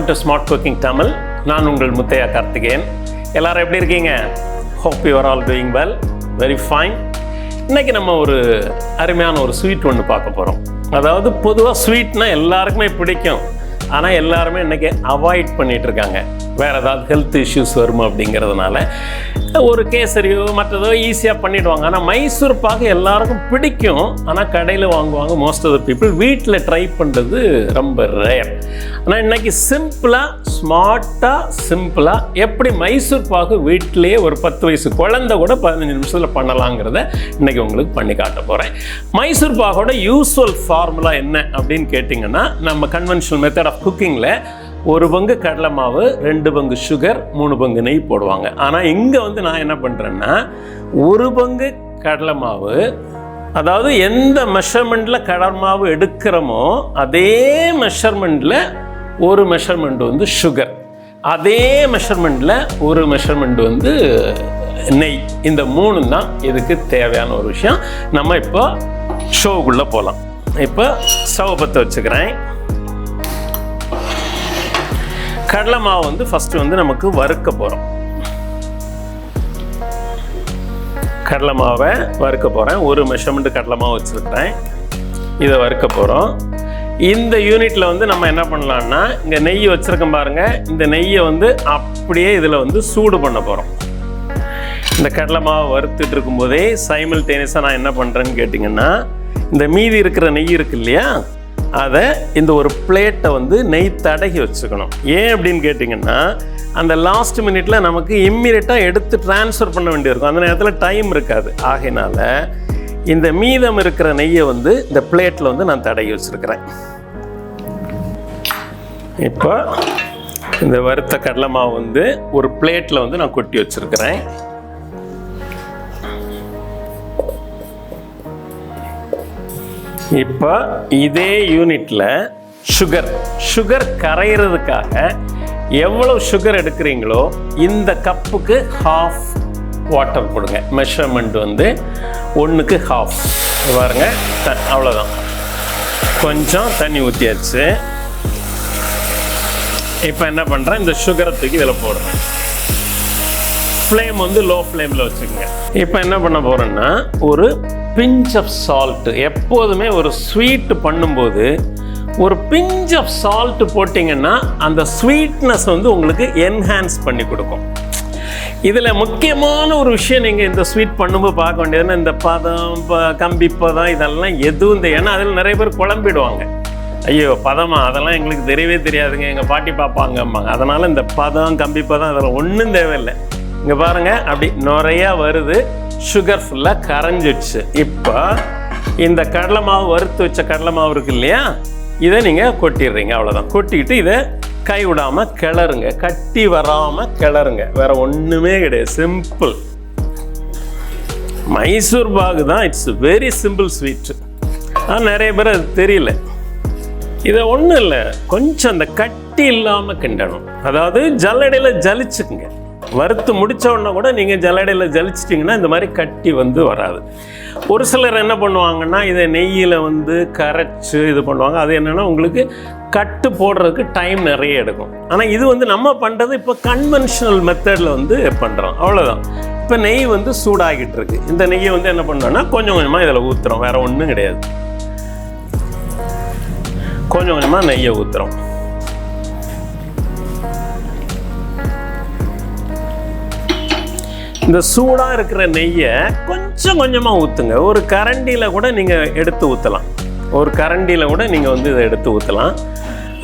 Welcome to smart cooking Tamil. நான் உங்கள் முத்தையா கார்த்திகேயன். எல்லாரும் எப்படி இருக்கீங்க? Hope you are all doing well, very fine. இன்றைக்கி நம்ம ஒரு அருமையான ஒரு ஸ்வீட் ஒன்று பார்க்க போகிறோம். அதாவது பொதுவாக ஸ்வீட்னால் எல்லாருக்குமே பிடிக்கும், ஆனால் எல்லாருமே இன்றைக்கி அவாய்ட் பண்ணிகிட்டு இருக்காங்க. வேறு ஏதாவது ஹெல்த் இஷ்யூஸ் வருமா அப்படிங்கிறதுனால ஒரு கேசரியோ மற்றதோ ஈஸியாக பண்ணிவிடுவாங்க. ஆனால் மைசூர் பாக்கு எல்லாருக்கும் பிடிக்கும், ஆனால் கடையில் வாங்குவாங்க. மோஸ்ட் ஆஃப் த பீப்புள் வீட்டில் ட்ரை பண்ணுறது ரொம்ப ரேர். ஆனால் இன்றைக்கி சிம்பிளாக எப்படி மைசூர் பாக்கு வீட்டிலேயே ஒரு 10 வயசு குழந்தை கூட 15 நிமிஷத்தில் பண்ணலாங்கிறத இன்றைக்கி உங்களுக்கு பண்ணி காட்ட போகிறேன். மைசூர் பாக்கோட யூஸ்வல் ஃபார்முலா என்ன அப்படின்னு கேட்டிங்கன்னா, நம்ம கன்வென்ஷனல் மெத்தட் ஆஃப் குக்கிங்கில் 1 பங்கு கடலை மாவு, 2 பங்கு சுகர், 3 பங்கு நெய் போடுவாங்க. ஆனால் இங்கே வந்து நான் என்ன பண்ணுறேன்னா, 1 பங்கு கடலை மாவு, அதாவது எந்த மெஷர்மெண்ட்டில் கடலை மாவு எடுக்கிறோமோ அதே மெஷர்மெண்ட்டில் ஒரு மெஷர்மெண்ட் வந்து சுகர், அதே மெஷர்மெண்ட்டில் ஒரு மெஷர்மெண்ட் வந்து நெய். இந்த 3 தான் இதுக்கு தேவையான ஒரு விஷயம். நம்ம இப்போ ஷோவுக்குள்ளே போகலாம். இப்போ ஸ்டவ் பற்ற வச்சுக்கிறேன். கடலை மாவு வந்து ஃபஸ்ட்டு வந்து நமக்கு வறுக்க போகிறோம். கடலை மாவை வறுக்க போகிறேன். ஒரு மெஷர்மெண்ட் கடலை மாவு வச்சுருக்கிறேன், இதை வறுக்க போகிறோம். இந்த யூனிட்டில் வந்து நம்ம என்ன பண்ணலான்னா, இங்கே நெய் வச்சுருக்கோம் பாருங்கள், இந்த நெய்யை வந்து அப்படியே இதில் வந்து சூடு பண்ண போகிறோம். இந்த கடலை மாவை வறுத்துட்டு இருக்கும்போதே சைமல்டேனியஸாக நான் என்ன பண்ணுறேன்னு கேட்டிங்கன்னா, இந்த மீதி இருக்கிற நெய் இருக்கு இல்லையா, அதை இந்த ஒரு பிளேட்டை வந்து நெய் தடகி வச்சுக்கணும். ஏன் அப்படின்னு கேட்டிங்கன்னா, அந்த லாஸ்ட் மினிட்ல நமக்கு இம்மிடியட்டாக எடுத்து ட்ரான்ஸ்ஃபர் பண்ண வேண்டியிருக்கும். அந்த நேரத்தில் டைம் இருக்காது. ஆகையினால இந்த மீதம் இருக்கிற நெய்யை வந்து இந்த பிளேட்டில் வந்து நான் தடகி வச்சுருக்கிறேன். இப்போ இந்த வறுத்த கடலை மாவு வந்து ஒரு பிளேட்டில் வந்து நான் கொட்டி வச்சுருக்கிறேன். இப்போ இதே யூனிட்டில் சுகர் கரைகிறதுக்காக எவ்வளவு சுகர் எடுக்கிறீங்களோ இந்த கப்புக்கு ½ வாட்டர் கொடுங்க. மெஷர்மெண்ட் வந்து 1க்கு ½ பாருங்க. அவ்வளோதான், கொஞ்சம் தண்ணி ஊற்றியாச்சு. இப்போ என்ன பண்ணுறேன், இந்த சுகரை தூக்கி இதில் போடுறேன். ஃப்ளேம் வந்து லோ ஃப்ளேமில் வச்சுக்கோங்க. இப்போ என்ன பண்ண போகிறேன்னா, ஒரு பிஞ்ச் ஆஃப் சால்ட்டு. எப்போதுமே ஒரு ஸ்வீட்டு பண்ணும்போது ஒரு பிஞ்ச் ஆஃப் சால்ட்டு போட்டிங்கன்னா அந்த ஸ்வீட்னஸ் வந்து உங்களுக்கு என்ஹான்ஸ் பண்ணி கொடுக்கும். இதில் முக்கியமான ஒரு விஷயம், நீங்கள் இந்த ஸ்வீட் பண்ணும்போது பார்க்க வேண்டியதுன்னா, இந்த பதம், கம்பி பதம், இதெல்லாம் எதுவும் ஏன்னா அதில் நிறைய பேர் குழம்பிடுவாங்க. ஐயோ பதமா, அதெல்லாம் எங்களுக்கு தெரியவே தெரியாதுங்க, எங்கள் பாட்டி பார்ப்பாங்கம்மாங்க. அதனால் இந்த பதம், கம்பி பதம் அதெல்லாம் ஒன்றும் தேவையில்லை. இங்கே பாருங்கள், அப்படி நிறையா வருது, சுகர் ஃபுல்லாக கரைஞ்சிடுச்சு. இப்போ இந்த கடலை மாவு, வறுத்து வச்ச கடலை மாவு இருக்கு இல்லையா, இதை நீங்கள் கொட்டிடுறீங்க. அவ்வளோதான். கொட்டிட்டு இதை கை விடாமல் கிளறுங்க, கட்டி வராமல் கிளறுங்க. வேறு ஒன்றுமே கிடையாது, சிம்பிள். மைசூர் பாகு தான், இட்ஸ் வெரி சிம்பிள் ஸ்வீட். ஆனால் நிறைய பேர் அது தெரியல. இதை ஒன்றும் இல்லை, கொஞ்சம் அந்த கட்டி இல்லாமல் கிண்டணும். அதாவது ஜல்லடையில் ஜலிச்சுக்குங்க. வறுத்து முடித்த உடனே கூட நீங்கள் ஜல்லடையில் ஜலிச்சிட்டிங்கன்னா இந்த மாதிரி கட்டி வந்து வராது. ஒரு சிலர் என்ன பண்ணுவாங்கன்னா, இதை நெய்யில் வந்து கரைச்சி இது பண்ணுவாங்க. அது என்னென்னா, உங்களுக்கு கட்டு போடுறதுக்கு டைம் நிறைய எடுக்கும். ஆனால் இது வந்து நம்ம பண்ணுறது இப்போ கன்வென்ஷனல் மெத்தடில் வந்து பண்ணுறோம். அவ்வளோதான். இப்போ நெய் வந்து சூடாகிட்டு இருக்கு. இந்த நெய்யை வந்து என்ன பண்ணோன்னா, கொஞ்சம் கொஞ்சமாக இதில் ஊற்றுறோம். வேறு ஒன்றும் கிடையாது, கொஞ்சம் கொஞ்சமாக நெய்யை ஊற்றுறோம். இந்த சூடாக இருக்கிற நெய்யை கொஞ்சம் கொஞ்சமாக ஊற்றுங்க. ஒரு கரண்டியில் கூட நீங்கள் எடுத்து ஊற்றலாம். ஒரு கரண்டியில் கூட நீங்கள் வந்து இதை எடுத்து ஊற்றலாம்,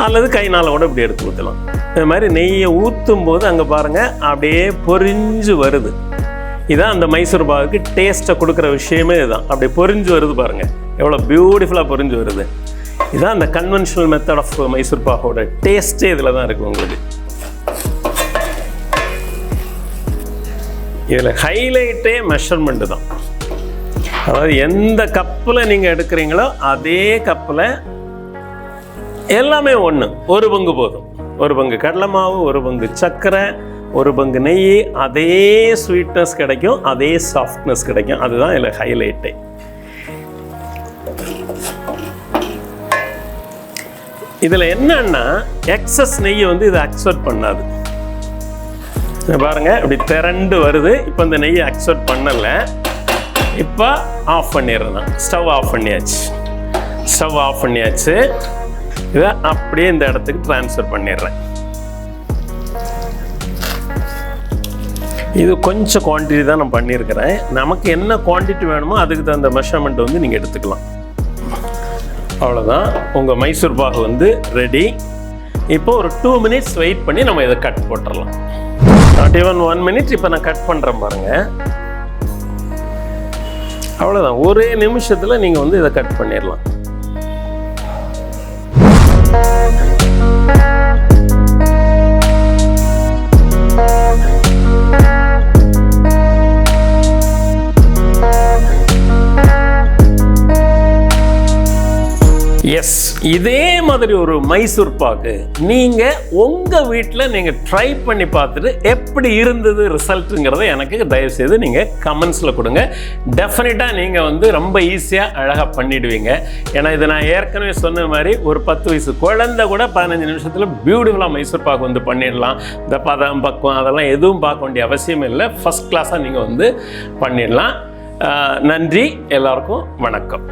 அல்லது கைனால் கூட இப்படி எடுத்து ஊற்றலாம். இது மாதிரி நெய்யை ஊற்றும் போது அங்கே பாருங்கள், அப்படியே பொரிஞ்சு வருது. இதுதான் அந்த மைசூர் பாகுக்கு டேஸ்ட்டை கொடுக்குற விஷயமே இதுதான். அப்படி பொரிஞ்சு வருது பாருங்கள், எவ்வளோ பியூட்டிஃபுல்லாக பொரிஞ்சு வருது. இதுதான் அந்த கன்வென்ஷனல் மெத்தட் ஆஃப் மைசூர் பாகோட டேஸ்ட்டே இதில் தான் இருக்குது உங்களுக்கு. இதில் ஹைலைட்டே மெஷர்மெண்ட்டு தான். அதாவது எந்த கப்பில் நீங்கள் எடுக்கிறீங்களோ அதே கப்பில் எல்லாமே ஒன்று. 1 பங்கு போதும். 1 பங்கு கடலை மாவு, 1 பங்கு சர்க்கரை, 1 பங்கு நெய். அதே ஸ்வீட்னஸ் கிடைக்கும், அதே சாஃப்ட்னஸ் கிடைக்கும். அதுதான் இதில் ஹைலைட்டே. இதில் என்னன்னா எக்ஸஸ் நெய்யை வந்து இதை அக்செப்ட் பண்ணாது. பாருங்கள் இப்படி திரண்டு வருது. இப்போ இந்த நெய்யை அக்செப்ட் பண்ணலை. இப்போ ஆஃப் பண்ணிடுறேன். ஸ்டவ் ஆஃப் பண்ணியாச்சு. இதை அப்படியே இந்த இடத்துக்கு ட்ரான்ஸ்ஃபர் பண்ணிடுறேன். இது கொஞ்சம் குவான்டிட்டி தான் நான் பண்ணியிருக்கிறேன். நமக்கு என்ன குவான்டிட்டி வேணுமோ அதுக்கு தகுந்த மெஷர்மெண்ட் வந்து நீங்கள் எடுத்துக்கலாம். அவ்வளோதான், உங்கள் மைசூர் பாகு வந்து ரெடி. இப்போ ஒரு 2 மினிட்ஸ் வெயிட் பண்ணி நம்ம இதை கட் போட்டுடலாம். Not even 1 minute. இப்போ நான் கட் பண்ணுறேன் பாருங்கள். அவ்வளோதான், ஒரே நிமிஷத்தில் நீங்கள் வந்து இதை கட் பண்ணிடலாம். எஸ், இதே மாதிரி ஒரு மைசூர் பாக்கு நீங்கள் உங்கள் வீட்டில் நீங்கள் ட்ரை பண்ணி பார்த்துட்டு எப்படி இருந்தது ரிசல்ட்டுங்கிறத எனக்கு தயவுசெய்து நீங்கள் கமெண்ட்ஸில் கொடுங்க. டெஃபினட்டாக நீங்கள் வந்து ரொம்ப ஈஸியாக அழகாக பண்ணிவிடுவீங்க. ஏன்னா இதை நான் ஏற்கனவே சொன்ன மாதிரி ஒரு 10 வயசு குழந்தை கூட 15 நிமிஷத்தில் பியூட்டிஃபுல்லாக மைசூர் பாக்கு வந்து பண்ணிடலாம். இந்த பதம் பக்குவம் அதெல்லாம் எதுவும் பார்க்க வேண்டிய அவசியம் இல்லை. ஃபஸ்ட் கிளாஸாக நீங்கள் வந்து பண்ணிடலாம். நன்றி, எல்லாருக்கும் வணக்கம்.